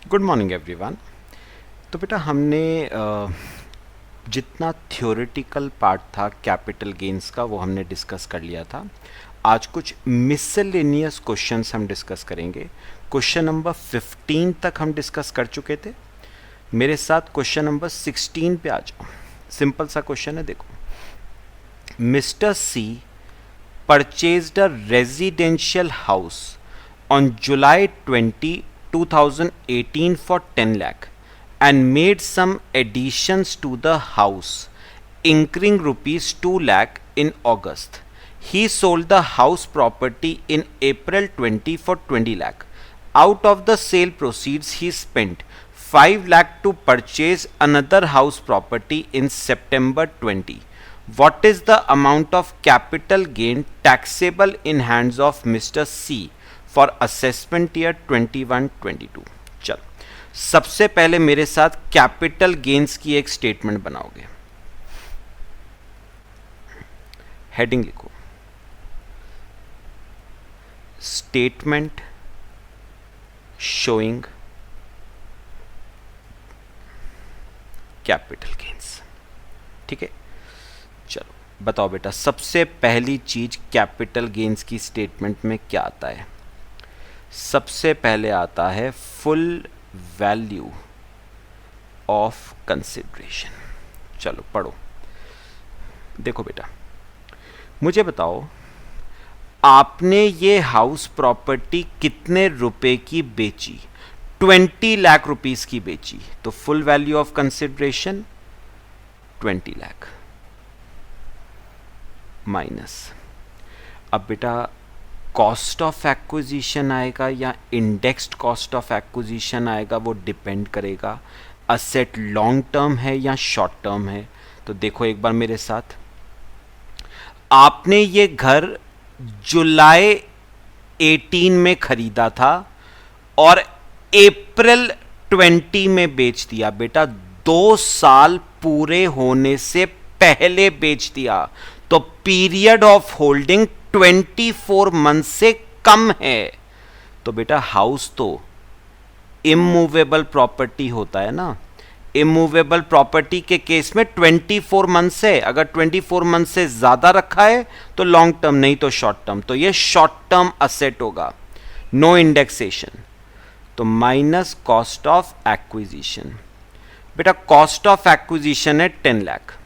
Good morning everyone. तो बेटा हमने जितना थ्योरेटिकल पार्ट था कैपिटल गेन्स का वो हमने डिस्कस कर लिया था। आज कुछ मिसलेनियस क्वेश्चंस हम डिस्कस करेंगे। क्वेश्चन नंबर 15 तक हम डिस्कस कर चुके थे। मेरे साथ क्वेश्चन नंबर 16 पे आ जाओ। सिंपल सा क्वेश्चन है, देखो। Mister C purchased a residential house on July 20, 2018 for 10 lakh and made some additions to the house incurring rupees 2 lakh in August. He sold the house property in April 20 for 20 lakh. Out of the sale proceeds he spent 5 lakh to purchase another house property in September 20. What is the amount of capital gain taxable in hands of Mr. C for assessment year 21-22। चल, सबसे पहले मेरे साथ capital gains की एक statement बनाओगे। Heading लिखो, statement showing capital gains. ठीक है, चलो बताओ बेटा, सबसे पहली चीज कैपिटल गेन्स की स्टेटमेंट में क्या आता है? सबसे पहले आता है फुल वैल्यू ऑफ कंसिडरेशन। चलो पढ़ो। देखो बेटा, मुझे बताओ, आपने ये हाउस प्रॉपर्टी कितने रुपए की बेची? 20 लाख रुपीस की बेची। तो full value of consideration 20 lakh minus, अब बेटा कॉस्ट ऑफ एक्विजिशन आएगा या इंडेक्स्ड कॉस्ट ऑफ एक्विजिशन आएगा, वो डिपेंड करेगा असेट लॉन्ग टर्म है या शॉर्ट टर्म है। तो देखो एक बार मेरे साथ, आपने ये घर जुलाई 18 में खरीदा था और अप्रैल 20 में बेच दिया। बेटा 2 साल पूरे होने से पहले बेच दिया, तो पीरियड ऑफ होल्डिंग 24 मंथ से कम है। तो बेटा हाउस तो इमूवेबल प्रॉपर्टी होता है ना। इमूवेबल प्रॉपर्टी के केस में 24 मंथ से, अगर 24 मंथ से ज्यादा रखा है तो लॉन्ग टर्म, नहीं तो शॉर्ट टर्म। तो ये शॉर्ट टर्म असेट होगा, नो इंडेक्सेशन। तो माइनस कॉस्ट ऑफ एक्विजिशन। बेटा कॉस्ट ऑफ एक्विजिशन है 10 लाख,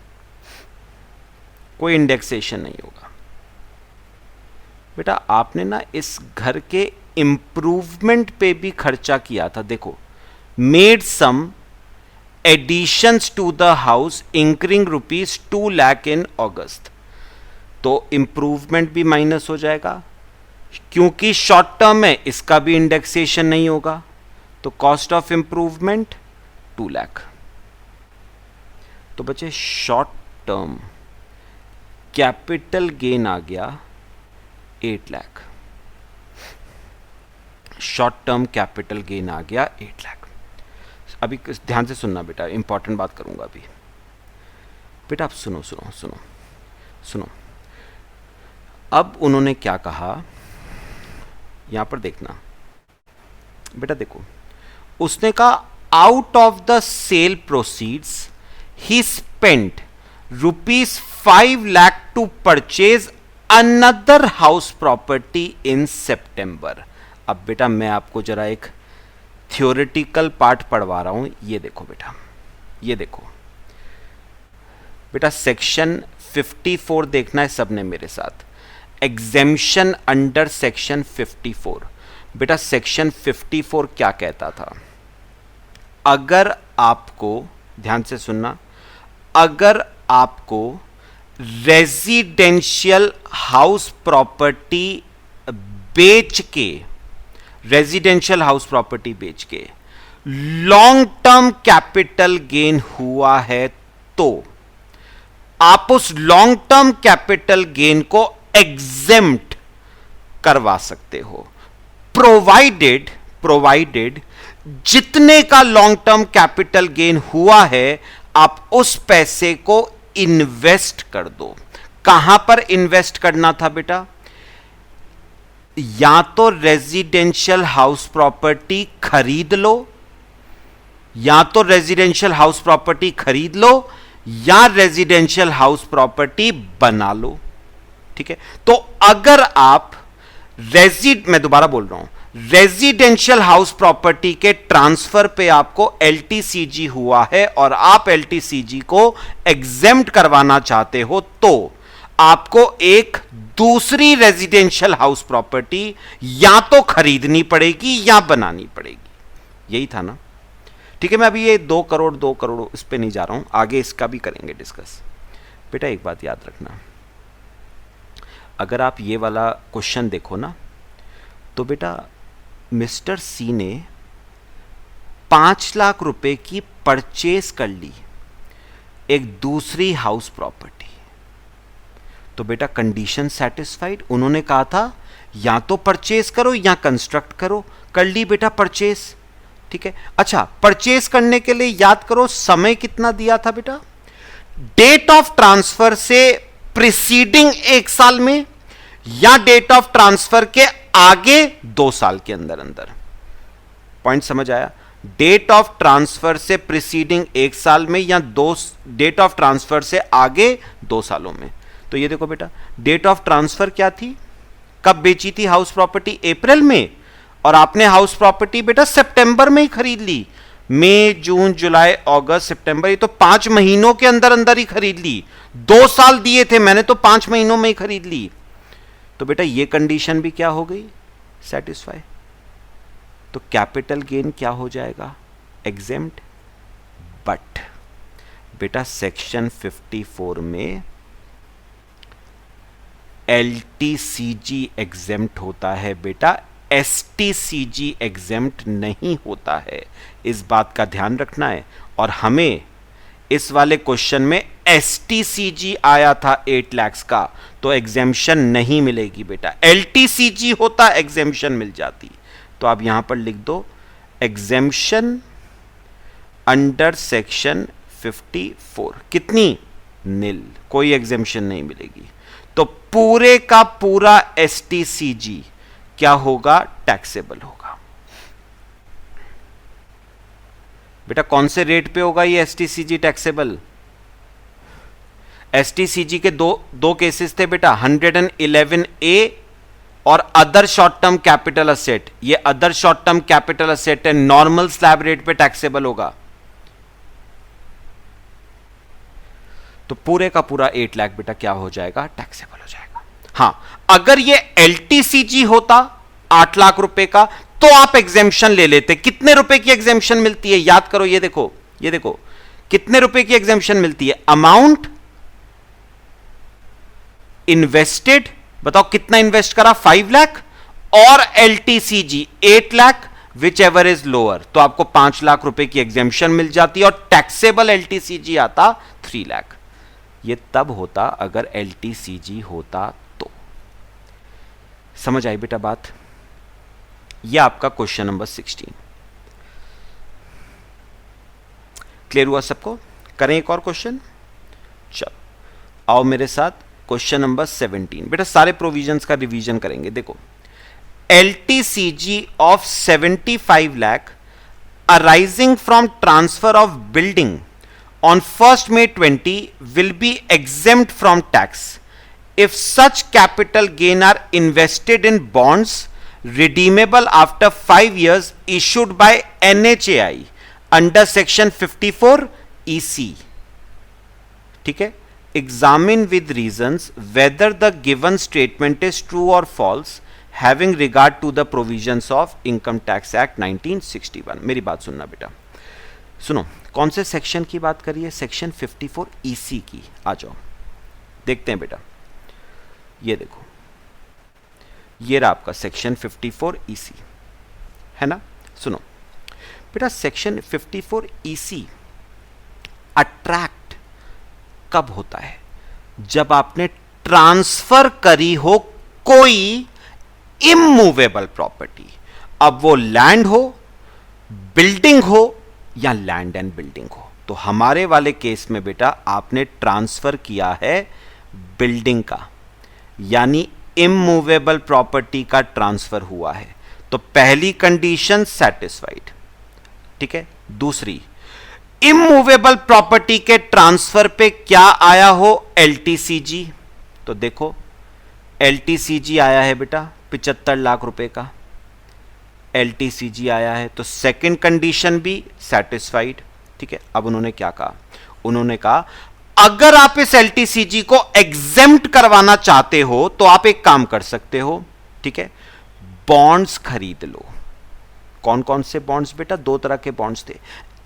कोई इंडेक्सेशन नहीं होगा। बेटा आपने ना इस घर के इंप्रूवमेंट पे भी खर्चा किया था। देखो, made some additions to the house incurring rupees 2 lakh in August. तो इंप्रूवमेंट भी माइनस हो जाएगा, क्योंकि शॉर्ट टर्म है, इसका भी इंडेक्सेशन नहीं होगा। तो कॉस्ट ऑफ इंप्रूवमेंट 2 लाख। तो बचे शॉर्ट टर्म कैपिटल गेन आ गया 8 lakh. Short term capital gain आ गया 8 लाख। अभी ध्यान से सुनना बेटा, इंपॉर्टेंट बात करूंगा अभी। बेटा आप सुनो सुनो सुनो सुनो। अब उन्होंने क्या कहा, यहां पर देखना बेटा। देखो, उसने कहा out of the sale proceeds he spent ₹5 lakh to purchase another house property in September. अब बेटा मैं आपको जरा एक थ्योरेटिकल पार्ट पढ़वा रहा हूं, ये देखो बेटा, ये देखो बेटा। सेक्शन 54 देखना है सबने मेरे साथ, एग्जेम्पशन अंडर सेक्शन 54। बेटा सेक्शन 54 क्या कहता था? अगर आपको, ध्यान से सुनना, अगर आपको रेजिडेंशियल हाउस प्रॉपर्टी बेच के, रेजिडेंशियल हाउस प्रॉपर्टी बेच के लॉन्ग टर्म कैपिटल गेन हुआ है, तो आप उस लॉन्ग टर्म कैपिटल गेन को एग्जेम्प्ट करवा सकते हो, प्रोवाइडेड जितने का लॉन्ग टर्म कैपिटल गेन हुआ है आप उस पैसे को इन्वेस्ट कर दो। कहां पर इन्वेस्ट करना था बेटा? या तो रेजिडेंशियल हाउस प्रॉपर्टी खरीद लो या तो रेजिडेंशियल हाउस प्रॉपर्टी खरीद लो या रेजिडेंशियल हाउस प्रॉपर्टी बना लो। ठीक है, तो अगर आप मैं दोबारा बोल रहा हूं, रेजिडेंशियल हाउस प्रॉपर्टी के ट्रांसफर पे आपको एलटीसीजी हुआ है और आप एलटीसीजी को एग्जेम्प्ट करवाना चाहते हो, तो आपको एक दूसरी रेजिडेंशियल हाउस प्रॉपर्टी या तो खरीदनी पड़ेगी या बनानी पड़ेगी। यही था ना? ठीक है, मैं अभी ये 2 करोड़ इस पे नहीं जा रहा हूं, आगे इसका भी करेंगे डिस्कस। बेटा एक बात याद रखना, अगर आप ये वाला क्वेश्चन देखो ना, तो बेटा मिस्टर सी ने 5 लाख रुपए की परचेज कर ली एक दूसरी हाउस प्रॉपर्टी, तो बेटा कंडीशन सेटिस्फाइड। उन्होंने कहा था या तो परचेज करो या कंस्ट्रक्ट करो, कर ली बेटा परचेज। ठीक है, अच्छा परचेज करने के लिए याद करो समय कितना दिया था बेटा, डेट ऑफ ट्रांसफर से प्रीसीडिंग 1 साल में या डेट ऑफ ट्रांसफर के आगे 2 साल के अंदर अंदर। पॉइंट समझ आया? डेट ऑफ ट्रांसफर से प्रीसीडिंग 1 साल में या डेट ऑफ ट्रांसफर से आगे 2 सालों में। तो ये देखो बेटा, डेट ऑफ ट्रांसफर क्या थी, कब बेची थी हाउस प्रॉपर्टी, अप्रैल में, और आपने हाउस प्रॉपर्टी बेटा सितंबर में ही खरीद ली। मई, जून, जुलाई, अगस्त, सितंबर, ये तो 5 महीनों के अंदर अंदर ही खरीद ली। 2 साल दिए थे मैंने, तो 5 महीनों में ही खरीद ली। तो बेटा ये कंडीशन भी क्या हो गई, सेटिस्फाई। तो कैपिटल गेन क्या हो जाएगा, एग्जेम्प्ट। बट बेटा सेक्शन 54 में एलटीसीजी एग्जेम्प्ट होता है बेटा, एसटीसीजी एग्जेम्प्ट नहीं होता है। इस बात का ध्यान रखना है। और हमें इस वाले क्वेश्चन में एसटीसीजी आया था 8 लाख का, तो एग्जेम्पशन नहीं मिलेगी बेटा। एलटीसीजी होता एग्जेम्पशन मिल जाती। तो आप यहां पर लिख दो एग्जेम्पशन अंडर सेक्शन 54 कितनी, नील, कोई एग्जेम्पशन नहीं मिलेगी। तो पूरे का पूरा एसटीसीजी क्या होगा, टैक्सेबल होगा। बेटा कौन से रेट पे होगा ये एसटीसीजी टैक्सेबल? एसटीसीजी के दो केसेस थे बेटा, 111A और other short term capital asset. ये other short term capital asset है, नॉर्मल स्लैब रेट पे टैक्सेबल होगा। तो पूरे का पूरा 8 लाख बेटा क्या हो जाएगा, टैक्सेबल हो जाएगा। हां, अगर ये एलटीसीजी होता 8 लाख रुपए का, तो आप एग्जेम्पशन ले लेते। कितने रुपए की एग्जेम्पशन मिलती है, याद करो, ये देखो कितने रुपए की एग्जेम्पशन मिलती है, अमाउंट इन्वेस्टेड, बताओ कितना इन्वेस्ट करा, 5 लाख, और LTCG 8 lakh, which ever is lower, तो आपको 5 लाख रुपए की एग्जेम्पशन मिल जाती और टैक्सेबल एलटीसीजी आता 3 लाख। ये तब होता अगर एलटीसीजी होता तो। समझ आई बेटा बात? ये आपका क्वेश्चन नंबर 16 क्लियर हुआ सबको? करें एक और क्वेश्चन, चलो आओ मेरे साथ क्वेश्चन नंबर 17। बेटा सारे प्रोविजंस का रिवीजन करेंगे। देखो, LTCG of 75 lakh arising from transfer of building on 1st May 20 will be exempt from tax if such capital gain are invested in bonds redeemable after 5 years issued by NHAI under section 54 EC. ठीक है, examine with reasons whether the given statement is true or false having regard to the provisions of Income Tax Act 1961. मेरी बात सुनना बेटा, सुनो, कौन से section की बात करिए, सेक्शन 54 EC की। आ जाओ देखते हैं बेटा, ये देखो, ये रहा आपका सेक्शन 54 EC, है ना। सुनो बेटा, सेक्शन 54 EC अट्रैक्ट कब होता है, जब आपने ट्रांसफर करी हो कोई इमूवेबल प्रॉपर्टी। अब वो लैंड हो, बिल्डिंग हो या लैंड एंड बिल्डिंग हो। तो हमारे वाले केस में बेटा आपने ट्रांसफर किया है बिल्डिंग का, यानी इमूवेबल प्रॉपर्टी का ट्रांसफर हुआ है। तो पहली कंडीशन सेटिस्फाइड। ठीक है। दूसरी, इमूवेबल प्रॉपर्टी के ट्रांसफर पे क्या आया हो, एलटीसीजी। तो देखो एलटीसीजी आया है बेटा 75 लाख रुपए का, एलटीसीजी आया है, तो सेकंड कंडीशन भी सेटिस्फाइड, ठीक है। अब उन्होंने क्या कहा, उन्होंने कहा अगर आप इस एलटीसीजी को एग्जेम्प्ट करवाना चाहते हो तो आप एक काम कर सकते हो, ठीक है, बॉन्ड्स खरीद लो। कौन कौन से बॉन्ड्स बेटा, दो तरह के बॉन्ड्स थे,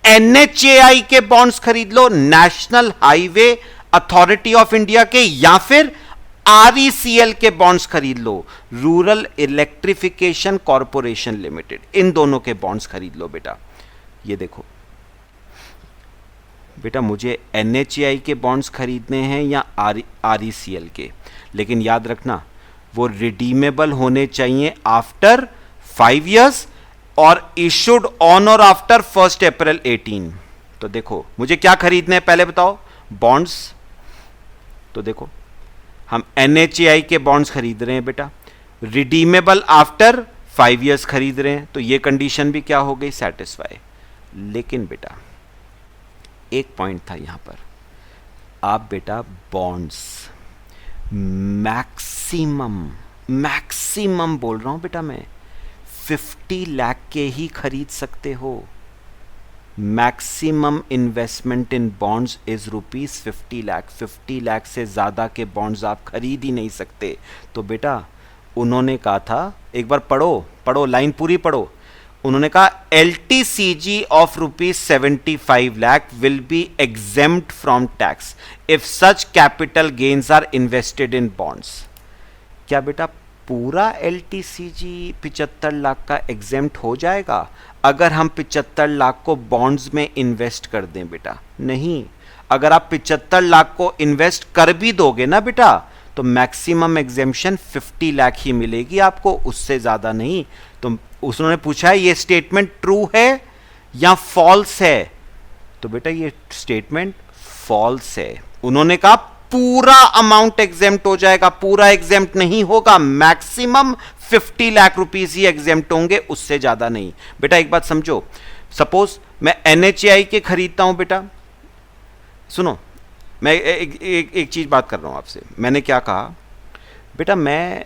एनएचएआई के बॉन्ड्स खरीद लो, national highway authority of India के, या फिर आरईसीएल के बॉन्ड्स खरीद लो, रूरल इलेक्ट्रिफिकेशन कॉरपोरेशन लिमिटेड, इन दोनों के बॉन्ड्स खरीद लो बेटा। ये देखो बेटा, मुझे एनएचएआई के बॉन्ड्स खरीदने हैं या आरईसीएल के, लेकिन याद रखना वो रिडीमेबल होने चाहिए आफ्टर 5 इयर्स और इशूड ऑन और आफ्टर 1 अप्रैल 18। तो देखो मुझे क्या खरीदने हैं पहले बताओ, बॉन्ड्स। तो देखो हम एनएचएआई के बॉन्ड्स खरीद रहे हैं बेटा, रिडीमेबल आफ्टर 5 इयर्स खरीद रहे हैं, तो ये कंडीशन भी क्या हो गई, सेटिस्फाई। लेकिन बेटा एक पॉइंट था यहां पर, आप बेटा बॉन्ड्स मैक्सिमम बोल रहा हूं बेटा मैं 50 लाख के ही खरीद सकते हो। Maximum investment in bonds is rupees 50 lakh. 50 lakh से ज्यादा के बॉन्ड्स आप खरीद ही नहीं सकते। तो बेटा उन्होंने कहा था, एक बार पढ़ो लाइन पूरी पढ़ो, उन्होंने कहा LTCG of rupees 75 lakh will be exempt from tax if such capital gains are invested in bonds. क्या बेटा पूरा एलटीसीजी 75 लाख का एग्जेम्प्ट हो जाएगा अगर हम 75 लाख को बॉन्ड्स में इन्वेस्ट कर दें बेटा? नहीं, अगर आप 75 लाख को इन्वेस्ट कर भी दोगे ना बेटा तो मैक्सिमम एग्जेम्पशन 50 लाख ही मिलेगी आपको, उससे ज्यादा नहीं। तो उसने पूछा है ये स्टेटमेंट ट्रू है या फॉल्स है, तो बेटा ये स्टेटमेंट फॉल्स है। उन्होंने कहा पूरा अमाउंट एग्जेम्प्ट हो जाएगा, पूरा एग्जेम्प्ट नहीं होगा, मैक्सिमम 50 लाख रुपीस ही एग्जेम्प्ट होंगे, उससे ज्यादा नहीं। बेटा एक बात समझो, सपोज मैं एनएचएआई के खरीदता हूं बेटा, सुनो मैं एक चीज बात कर रहा हूं आपसे। मैंने क्या कहा बेटा, मैं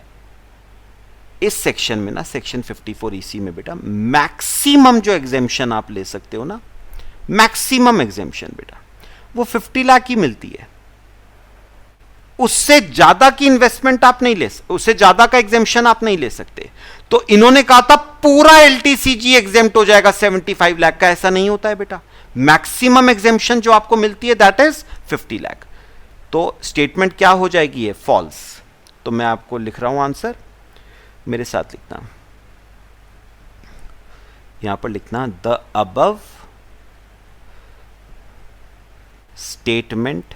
इस सेक्शन में ना, सेक्शन 54 ईसी में बेटा मैक्सिमम जो एग्जेम्पशन आप ले सकते हो ना, मैक्सिमम एग्जेम्पशन बेटा वो 50 लाख की मिलती है, उससे ज्यादा की इन्वेस्टमेंट आप नहीं ले सकते, उससे ज्यादा का एग्जेम्पशन आप नहीं ले सकते। तो इन्होंने कहा था पूरा एलटीसीजी एग्जेम्प्ट हो जाएगा 75 लाख का, ऐसा नहीं होता है बेटा। मैक्सिमम एग्जेम्पशन जो आपको मिलती है दैट इज 50 लाख। तो स्टेटमेंट क्या हो जाएगी, है फॉल्स। तो मैं आपको लिख रहा हूं आंसर, मेरे साथ लिखना, यहां पर लिखना the above statement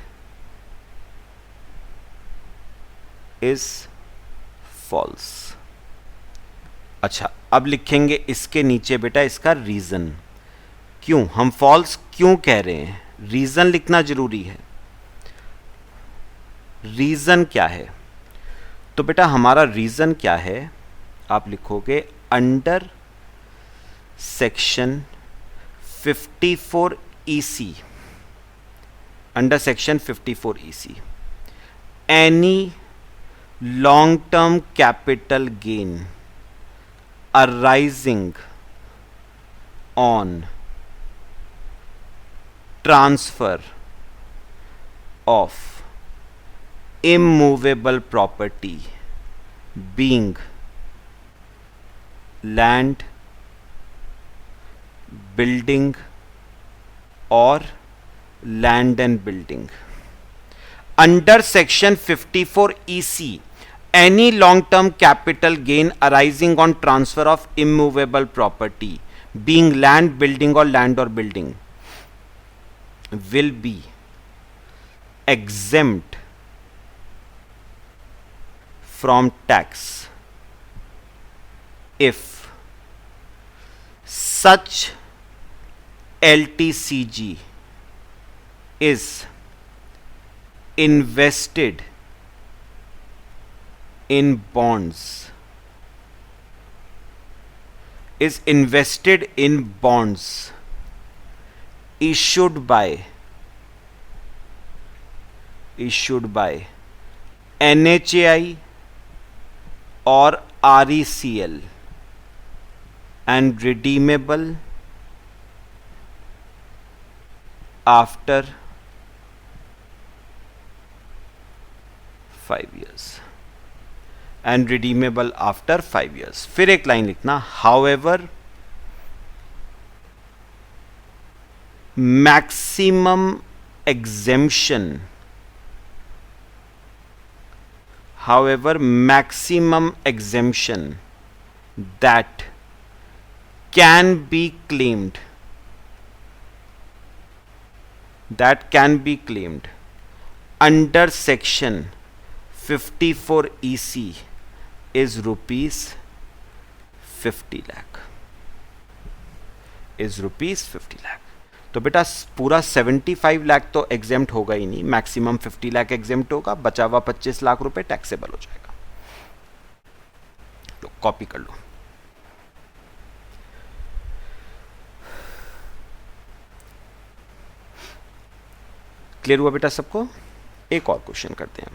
is false. अच्छा अब लिखेंगे इसके नीचे बेटा इसका रीजन, क्यों हम फॉल्स क्यों कह रहे हैं, रीजन लिखना जरूरी है। रीजन क्या है, तो बेटा हमारा रीजन क्या है, आप लिखोगे under section 54 EC, under section 54 EC any long term capital gain arising on transfer of immovable property being land, building or land and building. Under section 54 EC, any long-term capital gain arising on transfer of immovable property, being land, building or land or building, will be exempt from tax if such LTCG is invested in bonds, is invested in bonds issued by NHAI or RECL and redeemable after 5 years and redeemable after 5 years. फिर एक line लिखना, however maximum exemption that can be claimed under section 54 EC is rupees 50 lakh. तो बेटा पूरा 75 लाख तो exempt होगा ही नहीं, maximum 50 lakh exempt होगा, बचा हुआ 25 लाख रुपए टैक्सेबल हो जाएगा. तो कॉपी कर लो. क्लियर हुआ बेटा सबको? एक और क्वेश्चन करते हैं.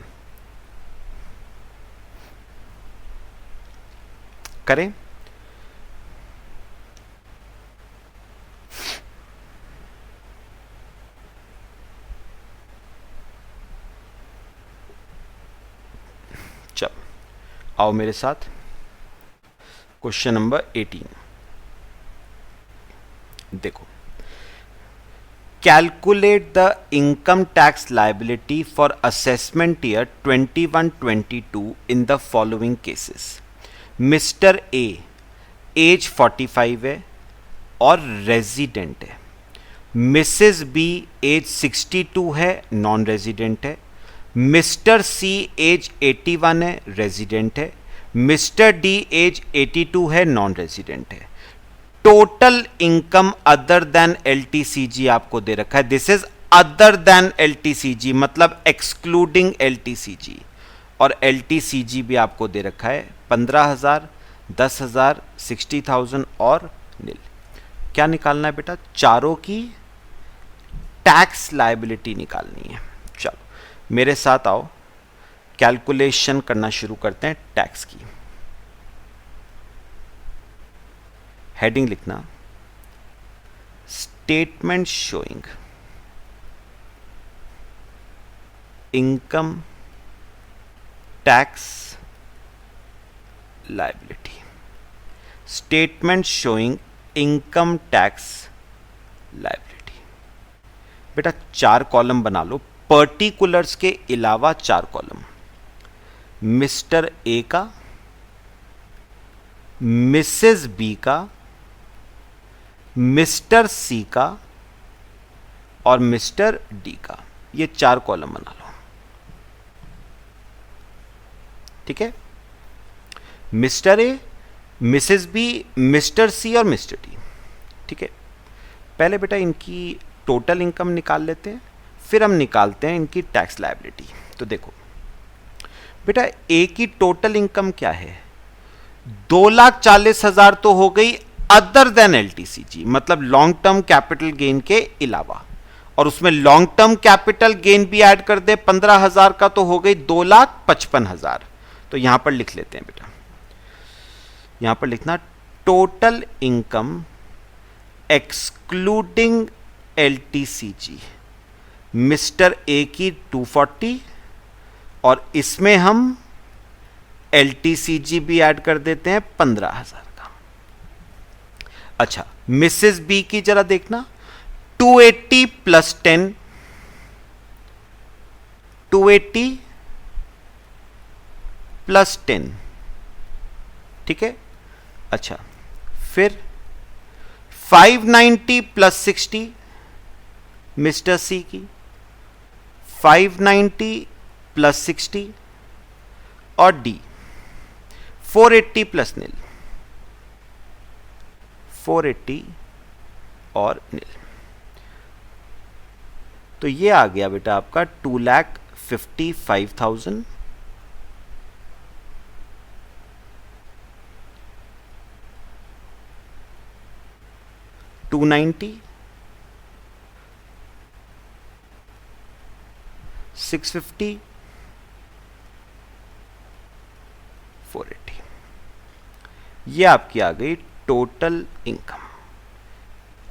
करें? चल आओ मेरे साथ. क्वेश्चन नंबर 18 देखो. Calculate the income tax liability for assessment year 21-22 in the following cases. Mister A age 45 है और रेजिडेंट है. मिसेस बी एज 62 है, नॉन रेजिडेंट है. मिस्टर सी एज 81 है, रेजिडेंट है. मिस्टर डी एज 82 है, नॉन रेजिडेंट है. Total income other than LTCG आपको दे रखा है. This is other than LTCG मतलब एक्सक्लूडिंग एलटीसीजी, और एलटीसीजी भी आपको दे रखा है 15,000, 10,000, 60,000 और नील. क्या निकालना है बेटा? चारों की टैक्स लायबिलिटी निकालनी है. चलो मेरे साथ आओ, कैलकुलेशन करना शुरू करते हैं टैक्स की. हेडिंग लिखना, statement showing income tax liability. Statement showing income tax liability. बेटा 4 कॉलम बना लो, पर्टिकुलर्स के अलावा 4 कॉलम. मिस्टर ए का, मिसेस बी का, मिस्टर सी का और मिस्टर डी का. ये 4 कॉलम बना लो. ठीक है? Mr A, Mrs B, Mr C और मिस्टर डी. ठीक है? पहले बेटा इनकी टोटल इनकम निकाल लेते हैं, फिर हम निकालते हैं इनकी टैक्स लायबिलिटी. तो देखो बेटा ए की टोटल इनकम क्या है? 2,40,000 तो हो गई अदर देन एलटीसीजी, मतलब लॉन्ग टर्म कैपिटल गेन के अलावा, और उसमें लॉन्ग टर्म कैपिटल गेन भी ऐड कर दे 15,000 का, तो हो गई 2,55,000. तो यहां पर लिख लेते हैं बेटा, यहां पर लिखना total income excluding LTCG. Mister A की 240 और इसमें हम एलटीसीजी भी ऐड कर देते हैं 15,000 का. अच्छा मिसेस बी की जरा देखना, 280 प्लस 10, 280 प्लस 10. ठीक है? अच्छा फिर 590 प्लस 60 मिस्टर सी की, 590 प्लस 60 और डी 480 प्लस नील, 480 और नील. तो ये आ गया बेटा आपका 2,55,000. $290 650, 480, ये आपकी आ गई टोटल इनकम।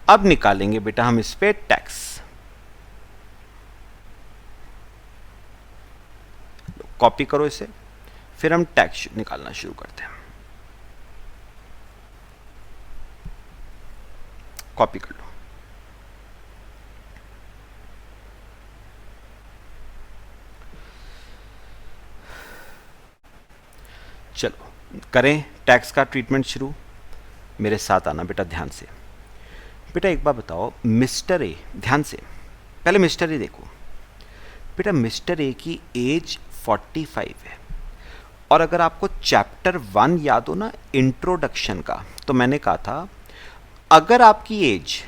अब निकालेंगे बेटा हम इस पे टैक्स। कॉपी करो इसे, फिर हम टैक्स निकालना शुरू करते हैं। कॉपी कर लो। चलो करें टैक्स का ट्रीटमेंट शुरू। मेरे साथ आना बेटा ध्यान से। बेटा एक बात बताओ, मिस्टर ए, ध्यान से पहले मिस्टर ए देखो। बेटा मिस्टर ए की एज 45 है, और अगर आपको चैप्टर 1 याद हो ना इंट्रोडक्शन का, तो मैंने कहा था अगर आपकी एज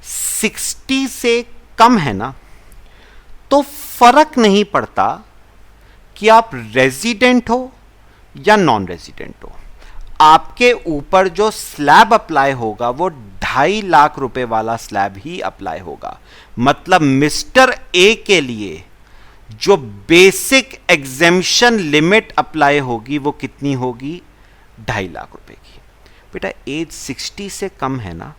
60 से कम है ना, तो फर्क नहीं पड़ता कि आप रेजिडेंट हो या नॉन रेजिडेंट हो, आपके ऊपर जो स्लैब अप्लाई होगा वो 2.5 लाख रुपए वाला स्लैब ही अप्लाई होगा। मतलब मिस्टर ए के लिए जो बेसिक एग्जेम्पशन लिमिट अप्लाई होगी वो कितनी होगी? 2.5 लाख रुपए की। बेटा एज 60 से कम है ना,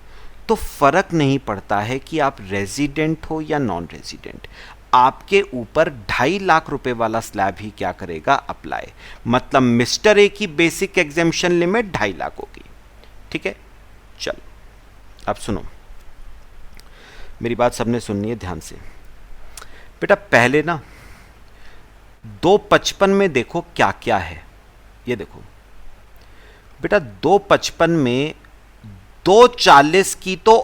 तो फर्क नहीं पड़ता है कि आप रेजिडेंट हो या नॉन रेजिडेंट, आपके ऊपर 2.5 लाख रुपए वाला स्लैब ही क्या करेगा? अप्लाई। मतलब मिस्टर ए की बेसिक एग्जेम्पशन लिमिट 2.5 लाख होगी। ठीक है, चलो अब सुनो, मेरी बात सबने सुननी है ध्यान से। बेटा पहले ना 255 में देखो क्या क्या है, ये देखो बेटा 255 में 240 की तो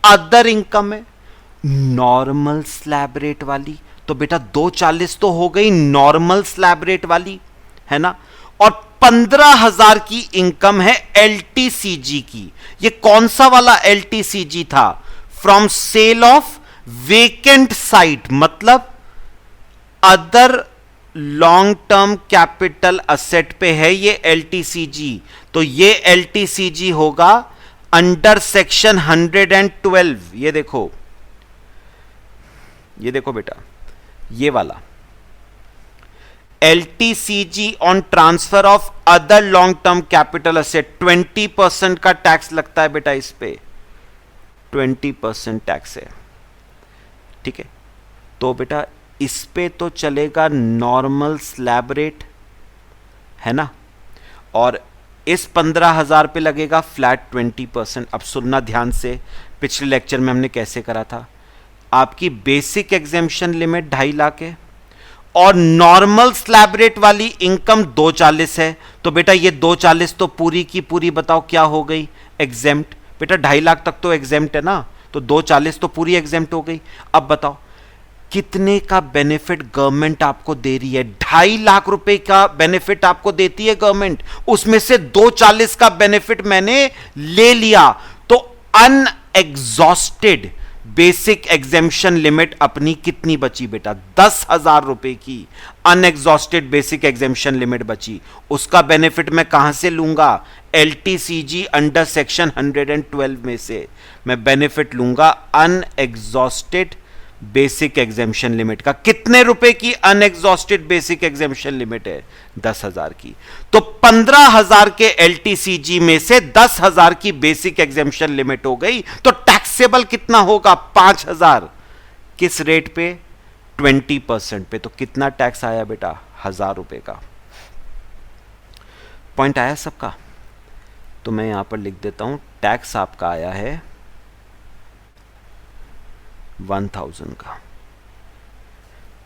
अदर इनकम है, नॉर्मल स्लैब रेट वाली। तो बेटा 240 तो हो गई नॉर्मल स्लैब रेट वाली, है ना, और 15,000 की इनकम है एलटीसीजी की। ये कौन सा वाला एलटीसीजी था? From sale of vacant site, मतलब other long term capital asset पे है ये एलटीसीजी। तो ये एलटीसीजी होगा अंडर सेक्शन 112। ये देखो बेटा, ये वाला LTCG on transfer of other long term capital asset, 20% का टैक्स लगता है बेटा इस पे, 20% टैक्स है। ठीक है, तो बेटा इस पे तो चलेगा नॉर्मल स्लैब रेट, है ना, और इस 15,000 पे लगेगा फ्लैट 20%। अब सुनना ध्यान से, पिछले लेक्चर में हमने कैसे करा था। आपकी बेसिक एग्जेम्पशन लिमिट 2.5 लाख है और नॉर्मल स्लैब रेट वाली इनकम 240 है, तो बेटा ये 240 तो पूरी की पूरी बताओ क्या हो गई? एग्जेम्प्ट। बेटा 2.5 लाख तक तो एग्जेम्प्ट है ना, तो 240 तो पूरी एग्जेम्प्ट हो गई। अब बताओ कितने का बेनिफिट गवर्नमेंट आपको दे रही है? 2.5 लाख रुपए का बेनिफिट आपको देती है गवर्नमेंट, उसमें से 240 का बेनिफिट मैंने ले लिया, तो अनएग्जॉस्टेड बेसिक एग्जेम्पशन लिमिट अपनी कितनी बची बेटा? 10,000 रुपए की अनएग्जॉस्टेड बेसिक एग्जेम्पशन लिमिट बची। उसका बेनिफिट मैं कहां से लूंगा? एलटीसीजी अंडर सेक्शन 112 में से मैं बेनिफिट लूंगा अनएग्जॉस्टेड बेसिक एग्जेम्पशन लिमिट का। कितने रुपए की अनएग्जॉस्टेड बेसिक एग्जेम्पशन लिमिट है? 10,000 की। तो 15,000 के एलटीसीजी में से 10,000 की बेसिक एग्जेम्पशन लिमिट हो गई, तो टैक्सेबल कितना होगा? 5,000। किस रेट पे? 20% पे। तो कितना टैक्स आया बेटा? 1,000 रुपए का। पॉइंट आया सबका? तो मैं यहां पर लिख देता हूं, टैक्स आपका आया है 1,000 का।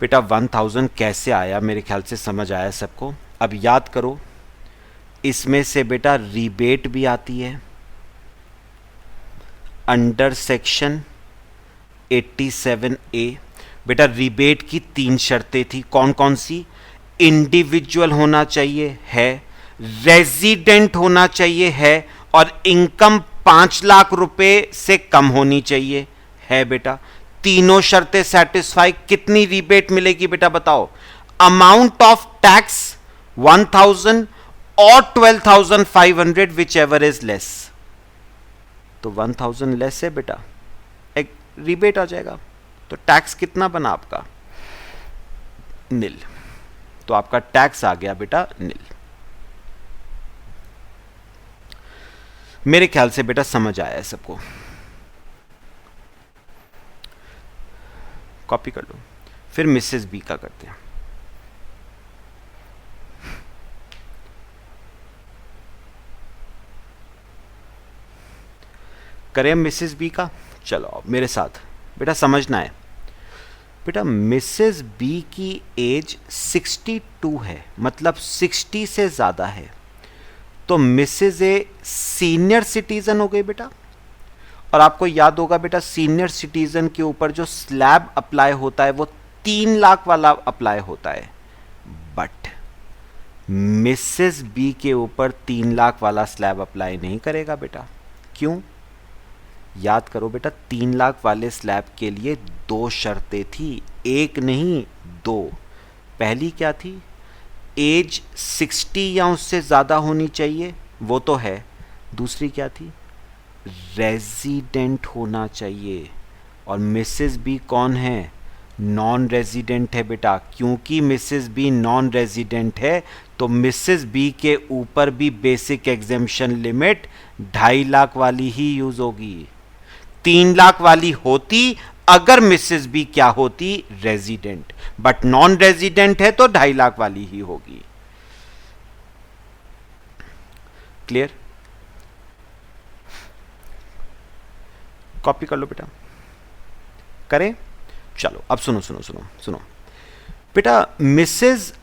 बेटा 1,000 कैसे आया? मेरे ख्याल से समझ आया सबको। अब याद करो, इसमें से बेटा रिबेट भी आती है अंडर सेक्शन 87A। बेटा रिबेट की 3 शर्तें थी, कौन कौन सी? इंडिविजुअल होना चाहिए, है, रेजिडेंट होना चाहिए, है, और इनकम 5 लाख रुपए से कम होनी चाहिए, है बेटा। तीनों शर्तें सेटिस्फाई। कितनी रिबेट मिलेगी बेटा बताओ? अमाउंट ऑफ टैक्स 1,000 और 12,500 विच एवर इज लेस। तो 1,000 लेस है बेटा, एक रिबेट आ जाएगा। तो टैक्स कितना बना आपका? नील। तो आपका टैक्स आ गया बेटा नील। मेरे ख्याल से बेटा समझ आया है सबको। कॉपी कर लो। फिर मिसेस बी का करते हैं। करें मिसेस बी का। चलो अब मेरे साथ बेटा समझना है। बेटा मिसेस बी की एज 62 है, मतलब 60 से ज़्यादा है। तो मिसेस ए सीनियर सिटीज़न हो गई बेटा। और आपको याद होगा बेटा सीनियर सिटीज़न के ऊपर जो स्लैब अप्लाई होता है वो 3 लाख वाला अप्लाई होता है। बट मिसेस बी के ऊपर 3 लाख वाला स्लैब अप्लाई नहीं करेगा बेटा। क्यों? याद करो बेटा 3 लाख वाले स्लैब के लिए 2 शर्तें थी, एक नहीं 2। पहली क्या थी? एज 60 या उससे ज़्यादा होनी चाहिए, वो तो है। दूसरी क्या थी? रेजिडेंट होना चाहिए। और मिसेस बी कौन है? नॉन रेजिडेंट है बेटा। क्योंकि मिसेस बी नॉन रेजिडेंट है तो मिसेस बी के ऊपर भी बेसिक एग्जेम्पशन लिमिट 2.5 लाख वाली ही यूज होगी। 3 लाख वाली होती अगर मिसेस बी क्या होती? रेजिडेंट। बट नॉन रेजिडेंट है तो 2.5 लाख वाली ही होगी। क्लियर? कॉपी कर लो बेटा। करें? चलो अब सुनो सुनो सुनो सुनो बेटा, मिसेस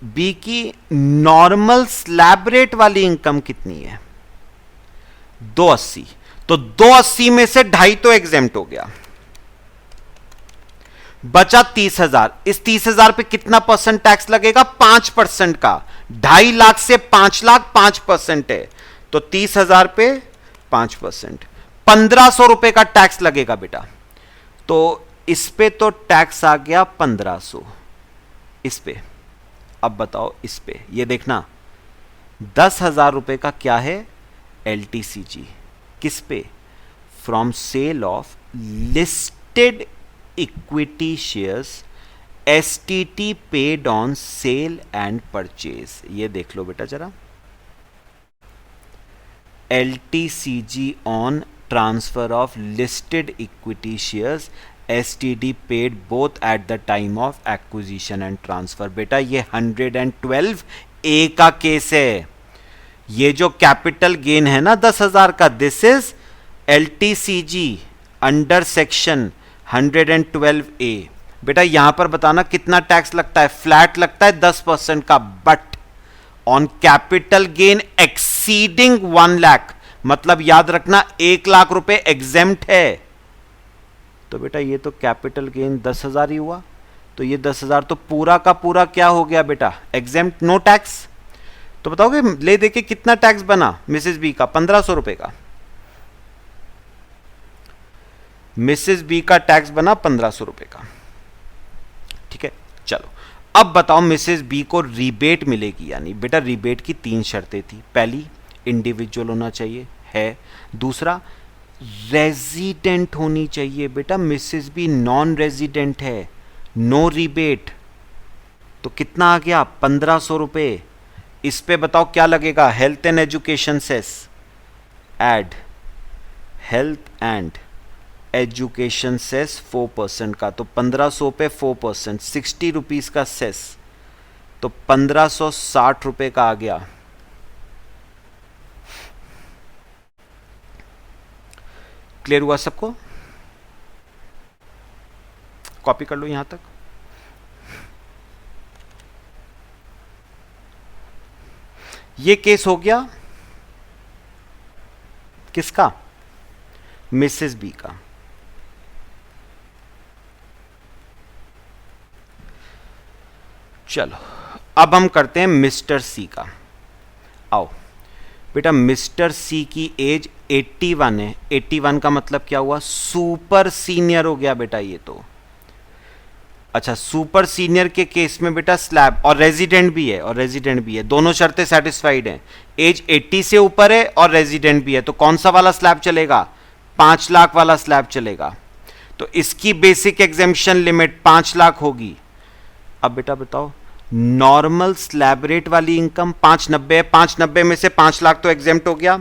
बी की नॉर्मल स्लैब रेट वाली इनकम कितनी है? 280। तो 280 में से 2.5 तो एग्जेम्प्ट हो गया, बचा 30,000। इस 30,000 पे कितना परसेंट टैक्स लगेगा? 5% का। 2.5 लाख से 5 लाख 5% है, तो 30,000 पे 5%, 1,500 रुपए का टैक्स लगेगा बेटा। तो इस पे तो टैक्स आ गया 1,500। इस पे अब बताओ, इस पे ये देखना 10,000 रुपए का क्या है? LTCG। किस पे? From sale of listed equity shares, STT paid on sale and purchase. ये देख लो बेटा जरा, LTCG on transfer of listed equity shares, STT paid both at the time of acquisition and transfer. बेटा ये 112A का केस है। ये जो कैपिटल गेन है ना 10,000 का, this is LTCG under section 112A। बेटा यहां पर बताना कितना टैक्स लगता है? फ्लैट लगता है 10% का। But on capital gain exceeding 1 lakh, मतलब याद रखना 1 लाख रुपए एग्जेम्प्ट है। तो बेटा ये तो कैपिटल गेन 10,000 ही हुआ, तो ये 10,000 तो पूरा का पूरा क्या हो गया बेटा? Exempt, no tax. तो बताओगे ले दे के कितना टैक्स बना मिसेस बी का? 1,500 रुपए का। मिसेस बी का टैक्स बना 1,500 रुपए का। ठीक है, चलो अब बताओ मिसेस बी को रिबेट मिलेगी या नहीं? बेटा रिबेट की 3 शर्तें थी। पहली, इंडिविजुअल होना चाहिए, है। दूसरा, रेजिडेंट होनी चाहिए। बेटा मिसेस बी नॉन रेजिडेंट है, नो रिबेट। तो कितना आ गया? 1,500 रुपए। इस पे बताओ क्या लगेगा? Health and education cess, add health and education cess 4% का। तो 1,500 पे 4%, 60 रुपीज का सेस, तो 1,560 रुपए का आ गया। क्लियर हुआ सबको? कॉपी कर लो यहां तक। ये केस हो गया किसका? मिसेस बी का। चलो अब हम करते हैं मिस्टर सी का। आओ बेटा, मिस्टर सी की एज 81 है। 81 का मतलब क्या हुआ? सुपर सीनियर हो गया बेटा ये तो। अच्छा, सुपर सीनियर के केस में बेटा स्लैब और रेजिडेंट भी है, और रेजिडेंट भी है, दोनों शर्तें सेटिस्फाइड हैं। एज 80 से ऊपर है और रेजिडेंट भी है, तो कौन सा वाला स्लैब चलेगा? 5 लाख वाला स्लैब चलेगा। तो इसकी बेसिक एग्जेम्पशन लिमिट 5 लाख होगी। अब बेटा बताओ, नॉर्मल स्लैब रेट वाली इनकम 590 है, 590 में से 5 लाख तो एग्जेम्प्ट हो गया,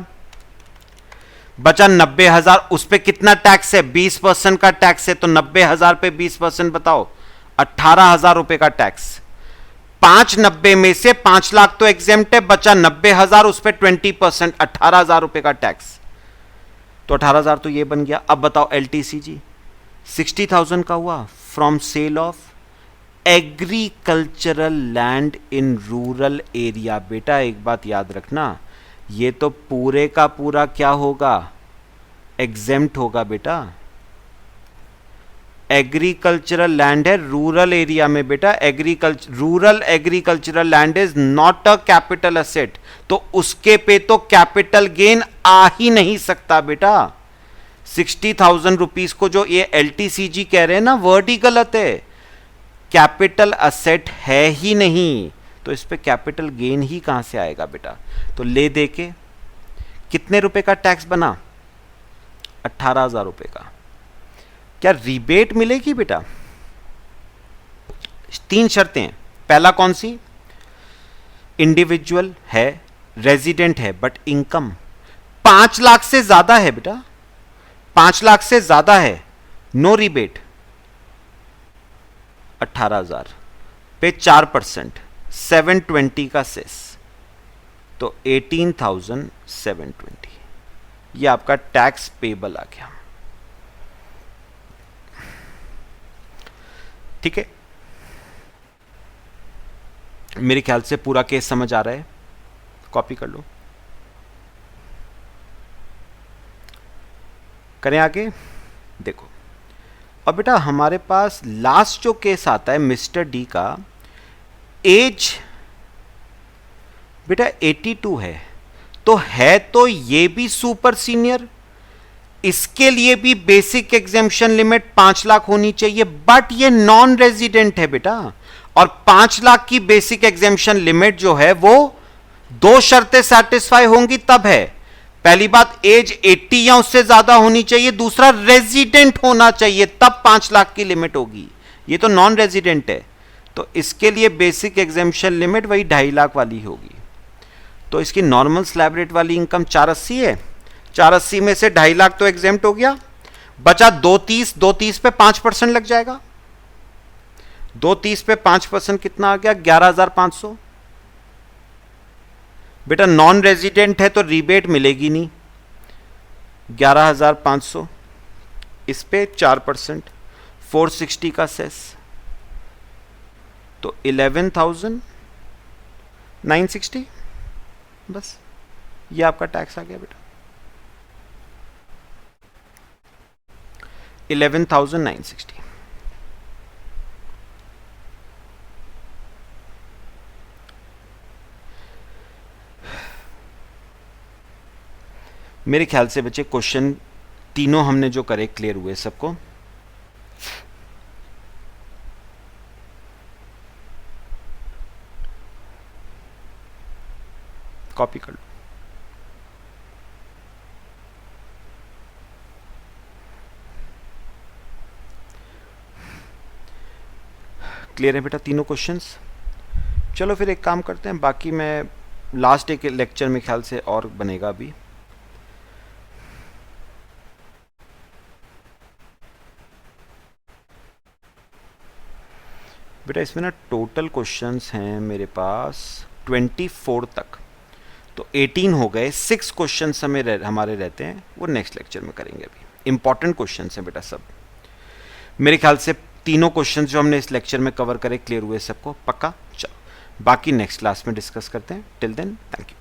बचा 90,000, उस पे कितना टैक्स है? 20% का टैक्स है, तो 90,000 पे 20% बताओ, 18,000 रुपए का टैक्स। 590 में से 5 लाख तो एग्जेम्प्ट है, बचा 90,000, उस पे 20%, 18,000 रुपए का टैक्स, तो 18,000 तो ये बन गया। अब बताओ एलटीसीजी 60,000 का हुआ from sale of agricultural land in rural area. बेटा एक बात याद रखना, ये तो पूरे का पूरा क्या होगा? एग्जेम्प्ट होगा बेटा। एग्रीकल्चरल लैंड है रूरल एरिया में बेटा, rural agricultural land is not a capital asset, तो उसके पे तो कैपिटल गेन आ ही नहीं सकता बेटा। 60,000 रुपीज को जो ये एलटीसीजी कह रहे हैं ना, वर्ड ही गलत है, कैपिटल असेट है ही नहीं, तो इस पे कैपिटल गेन ही कहां से आएगा बेटा। तो ले दे के कितने रुपए का टैक्स बना? 18,000 रुपए का। क्या रिबेट मिलेगी बेटा? 3 शर्तें हैं। पहला कौन सी? इंडिविजुअल है, रेजिडेंट है, बट इनकम 5 लाख से ज्यादा है बेटा, 5 लाख से ज्यादा है, नो रिबेट। 18,000 पे 4%, 720 का सेस, तो 18,720, ये आपका टैक्स पेबल आ गया। ठीक है, मेरे ख्याल से पूरा केस समझ आ रहा है, कॉपी कर लो। करें आगे, देखो अब बेटा हमारे पास लास्ट जो केस आता है मिस्टर डी का, एज बेटा 82 है, तो ये भी सुपर सीनियर, इसके लिए भी बेसिक एग्जेम्पशन लिमिट 5 लाख होनी चाहिए, बट ये नॉन रेजिडेंट है बेटा, और 5 लाख की बेसिक एग्जेम्पशन लिमिट जो है वो 2 शर्तें सेटिस्फाई होंगी तब है। पहली बात, एज 80 या उससे ज्यादा होनी चाहिए, दूसरा रेजिडेंट होना चाहिए, तब 5 लाख की लिमिट होगी। ये तो नॉन रेजिडेंट है, तो इसके लिए बेसिक एग्जेम्पशन लिमिट वही 2.5 लाख वाली होगी। तो इसकी नॉर्मल स्लैब रेट वाली इनकम 480 है, 480 में से 2.5 लाख तो एग्जेम्प्ट हो गया, बचा 230, 230 पे 5% लग जाएगा, 230 पे 5% कितना आ गया? 11,500। बेटा नॉन रेजिडेंट है तो रिबेट मिलेगी नहीं, 11,500, इस पे 4%, 460 का सेस, तो 11,960, बस ये आपका टैक्स आ गया बेटा, 11,960। मेरे ख्याल से बच्चे क्वेश्चन तीनों हमने जो करे क्लियर हुए सबको। कॉपी कर लो। क्लियर है बेटा तीनों क्वेश्चंस? चलो फिर एक काम करते हैं, बाकी मैं लास्ट एक लेक्चर में ख्याल से और बनेगा अभी। बेटा इसमें ना टोटल क्वेश्चंस हैं मेरे पास 24 तक, तो 18 हो गए, 6 क्वेश्चंस हमारे रहते हैं, वो नेक्स्ट लेक्चर में करेंगे। अभी इंपॉर्टेंट क्वेश्चंस हैं बेटा सब, मेरे ख्याल से तीनों क्वेश्चंस जो हमने इस लेक्चर में कवर करे क्लियर हुए सबको, पक्का? चलो बाकी नेक्स्ट क्लास में डिस्कस करते हैं। Till then thank you.